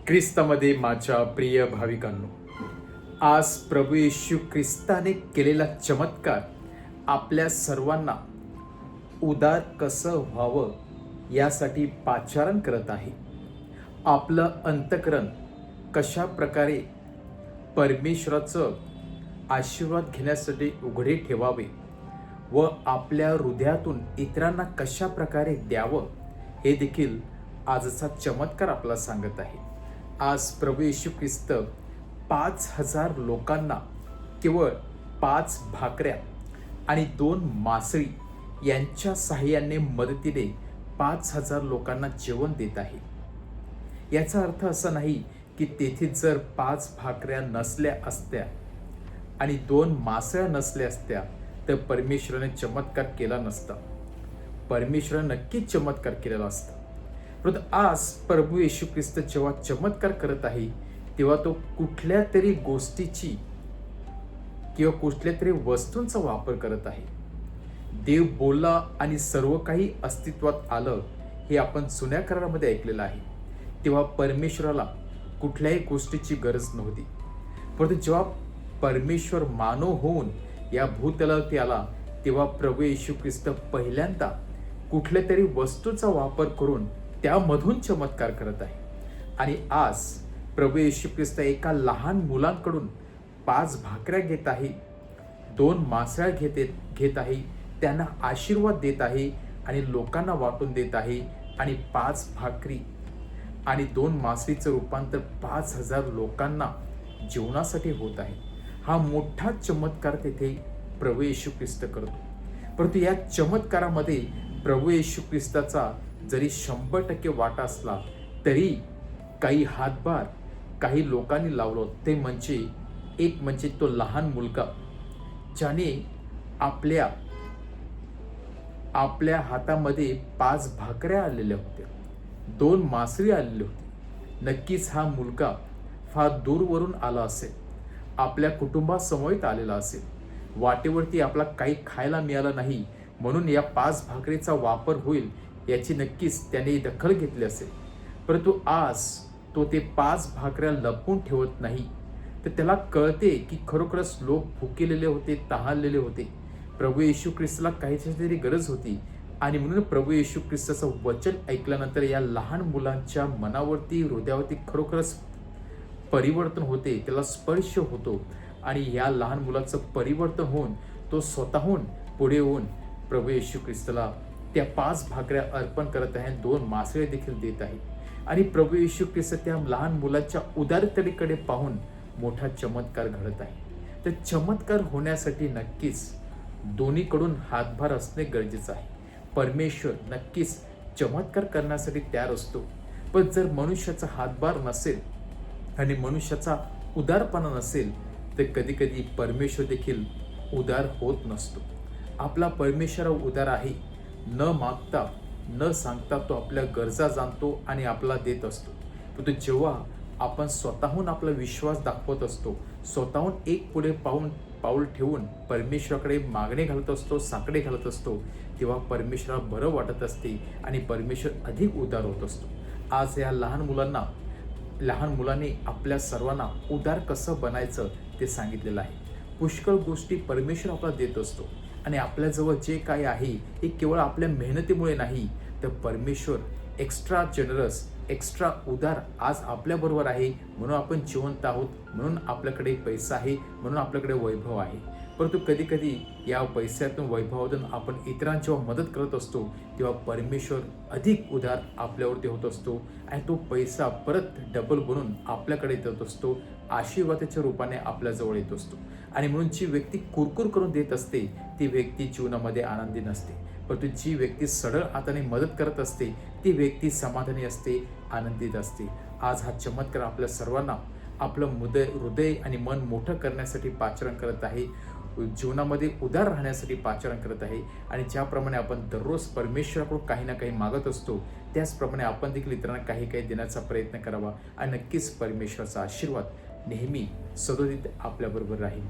ख्रिस्तामध्ये माझ्या प्रिय भाविकांनो, आज प्रभू येशू ख्रिस्ताने केलेला चमत्कार आपल्या सर्वांना उदार कसं व्हावं यासाठी पाचारण करत आहे. आपलं अंतःकरण कशा प्रकारे परमेश्वराचं आशीर्वाद घेण्यासाठी उघडे ठेवावे व आपल्या हृदयातून इतरांना कशा प्रकारे द्यावं हे देखील आजचा चमत्कार आपल्याला सांगत आहे. आज प्रभू येशू ख्रिस्त 5,000 लोकांना केवळ 5 भाकऱ्या आणि 2 मासळी यांच्या साहाय्याने मदतीने 5,000 लोकांना जेवण देत आहे. याचा अर्थ असा नाही की तेथे जर 5 भाकऱ्या नसल्या असत्या आणि 2 मासळ्या नसल्या असत्या तर परमेश्वराने चमत्कार केला नसता. परमेश्वराने नक्कीच चमत्कार केलेला असता. परंतु आज प्रभू येशू ख्रिस्त जेव्हा चमत्कार करत आहे तेव्हा तो कुठल्या तरी गोष्टीची किंवा कुठल्या तरी वस्तूंचा वापर करत आहे. देव बोलला आणि सर्व काही अस्तित्वात आलं हे आपण जुन्या करारामध्ये ऐकलेलं आहे. तेव्हा परमेश्वराला कुठल्याही गोष्टीची गरज नव्हती. परंतु जेव्हा परमेश्वर मानव होऊन या भूतलावरती आला तेव्हा प्रभू येशू ख्रिस्त पहिल्यांदा कुठल्या तरी वस्तूचा वापर करून त्यामधून चमत्कार करत आहे. आणि आज प्रभू येशू ख्रिस्त एका लहान मुलांकडून 5 भाकऱ्या घेत आहे, 2 मासळ्या घेत आहे, त्यांना आशीर्वाद देत आहे आणि लोकांना वाटून देत आहे. आणि 5 भाकरी आणि 2 मासळीचं रूपांतर 5,000 लोकांना जेवणासाठी होत आहे. हा मोठा चमत्कार तेथे प्रभू येशू ख्रिस्त करतो. परंतु या चमत्कारामध्ये प्रभू येशू ख्रिस्ताचा जरी 100% वाटा असला तरी काही हातभार काही लोकांनी लावलं. ते म्हणजे तो लहान मुलगा ज्याने आपल्या हातामध्ये 5 भाकऱ्या आलेल्या होत्या, 2 मासळी आलेली होती. नक्कीच हा मुलगा फार दूरवरून आला असेल, आपल्या कुटुंबासमवेत आलेला असेल. वाटेवरती आपला काही खायला मिळालं नाही म्हणून या 5 भाकरीचा वापर होईल याची नक्कीच त्याने दखल घेतली असेल. परंतु आज तो ते 5 भाकऱ्या लपवून ठेवत नाही. तर त्याला कळते की खरोखरच लोक भुकेलेले होते, तहानलेले होते. प्रभू येशू ख्रिस्ताला काहीची तरी गरज होती. आणि म्हणून प्रभू येशू ख्रिस्ताचं वचन ऐकल्यानंतर या लहान मुलांच्या मनावरती हृदयावरती खरोखरच परिवर्तन होते, त्याला स्पर्श होतो. आणि या लहान मुलाचं परिवर्तन होऊन तो स्वतःहून पुढे येऊन प्रभू येशू ख्रिस्ताला त्या 5 भाकऱ्या अर्पण करत आहे, 2 मासळे देखील देत आहे. आणि प्रभू येशू ख्रिस्त त्या लहान मुलाच्या उदारतेकडे पाहून मोठा चमत्कार घडत आहे. तर चमत्कार होण्यासाठी नक्कीच दोन्हीकडून हातभार असणे गरजेचं आहे. परमेश्वर नक्कीच चमत्कार करण्यासाठी तयार असतो. पण जर मनुष्याचा हातभार नसेल आणि मनुष्याचा उदारपणा नसेल तर कधी कधी परमेश्वर देखील उदार होत नसतो. आपला परमेश्वर उदार आहे. न मागता न सांगता तो आपल्या गरजा जाणतो आणि आपला देत असतो. परंतु जेव्हा आपण स्वतःहून आपला विश्वास दाखवत असतो, स्वतःहून एक पुढे पाऊल ठेवून परमेश्वराकडे मागणे घालत असतो, साकडे घालत असतो, तेव्हा परमेश्वराला बरं वाटत असते आणि परमेश्वर अधिक उदार होत असतो. आज या लहान मुलाने आपल्या सर्वांना उदार कसं बनायचं ते सांगितलेलं आहे. पुष्कळ गोष्टी परमेश्वर आपल्याला देत असतो आणि आपल्याजवळ जे काही आहे हे केवळ आपल्या मेहनतीमुळे नाही, तर परमेश्वर एक्स्ट्रा जनरस, एक्स्ट्रा उदार आज आपल्याबरोबर आहे. म्हणून आपण जिवंत आहोत, म्हणून आपल्याकडे पैसा आहे, म्हणून आपल्याकडे वैभव आहे. परंतु कधी कधी या पैशातून, वैभवातून आपण इतरांची जेव्हा मदत करत असतो तेव्हा परमेश्वर अधिक उदार आपल्यावरती होत असतो आणि तो पैसा परत डबल बनून आपल्याकडे येत असतो, आशीर्वादाच्या रूपाने आपल्याजवळ येत असतो. आणि म्हणून जी व्यक्ती कुरकुर करून देत असते ती व्यक्ती जीवनामध्ये आनंदी नसते. परंतु जी व्यक्ती सरळ हाताने मदत करत असते ती व्यक्ती समाधानी असते, आनंदित असते. आज हा चमत्कार आपल्या सर्वांना आपलं हृदय आणि मन मोठं करण्यासाठी पाचारण करत आहे, जीवनामध्ये उदार राहण्यासाठी पाचारण करत आहे. आणि ज्याप्रमाणे आपण दररोज परमेश्वराकडून काही ना काही मागत असतो त्याचप्रमाणे आपण देखील इतरांना काही देण्याचा प्रयत्न करावा आणि नक्कीच परमेश्वराचा आशीर्वाद नेहमी सदोदित आपल्याबरोबर राहील.